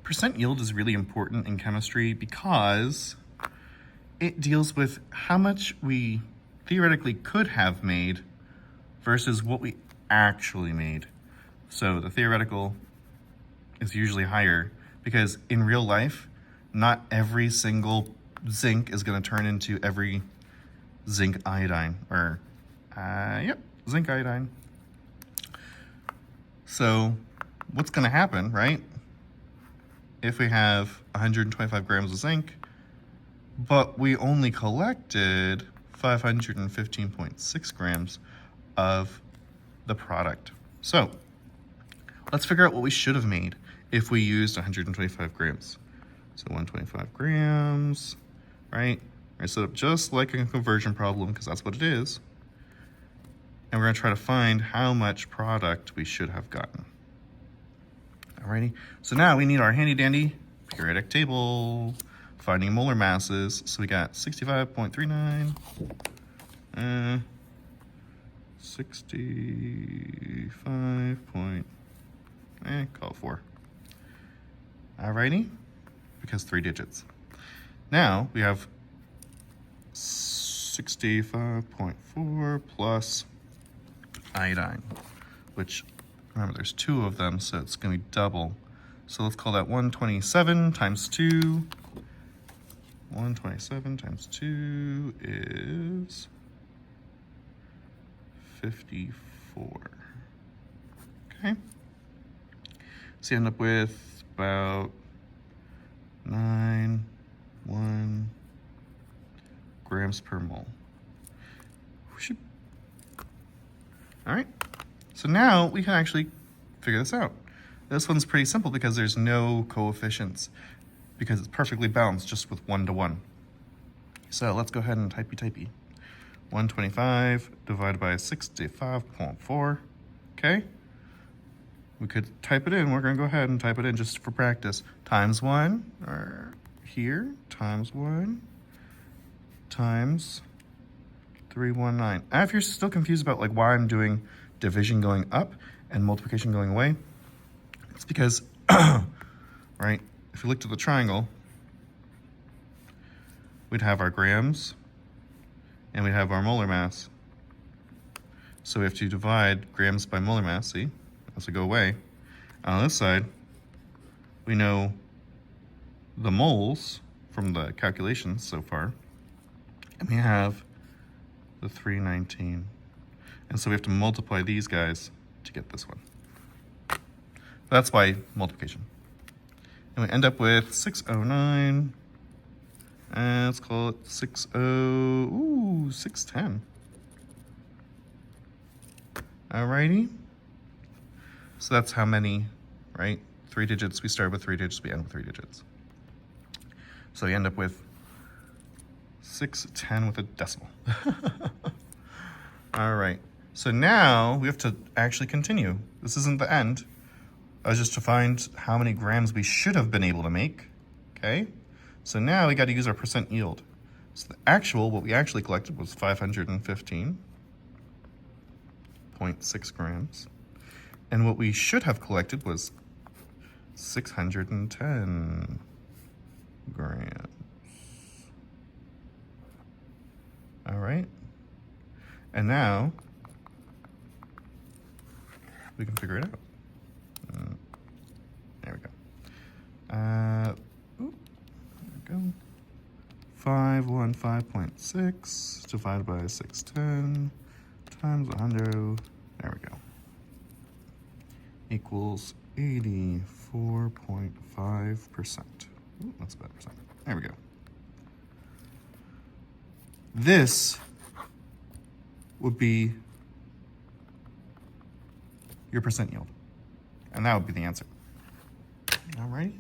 Percent yield is really important in chemistry because it deals with how much we theoretically could have made versus what we actually made. So the theoretical is usually higher because in real life, not every single zinc is going to turn into every zinc iodine, or zinc iodine. So what's going to happen, right? If we have 125 grams of zinc, but we only collected 515.6 grams of the product. So let's figure out what we should have made if we used 125 grams. So 125 grams, right? I set up just like a conversion problem because that's what it is. And we're gonna try to find how much product we should have gotten. Alrighty, so now we need our handy dandy periodic table, finding molar masses. So we got 65.39, call it 4. Alrighty, because 3 digits. Now we have 65.4 plus iodine, which, remember, there's 2 of them, so it's going to be double. So let's call that 127 times 2. 127 times 2 is 54. Okay. So you end up with about 9.1 grams per mole. All right, so now we can actually figure this out. This one's pretty simple because there's no coefficients, because it's perfectly balanced just with 1 to 1. So let's go ahead and typey. 125 divided by 65.4, okay? We could type it in. We're gonna go ahead and type it in just for practice. Times 1, or here, times 1, times 319. And if you're still confused about like why I'm doing division going up and multiplication going away, it's because, right, if you looked at the triangle, we'd have our grams and we'd have our molar mass. So we have to divide grams by molar mass, see, as we go away. On this side, we know the moles from the calculations so far, and we have the 319. And so we have to multiply these guys to get this one. That's why multiplication. And we end up with 609. And let's call it 610. Alrighty. So that's how many, right? 3 digits. We start with 3 digits, we end with 3 digits. So you end up with 610 with a decimal. All right, so now we have to actually continue. This isn't the end. Just to find how many grams we should have been able to make, okay? So now we got to use our percent yield. So the actual, what we actually collected was 515.6 grams. And what we should have collected was 610 grams. All right, and now we can figure it out. There we go. There we go. 515.6 divided by 610 times 100. There we go. Equals 84.5%. That's a bad percent. There we go. This would be your percent yield, and that would be the answer. All right.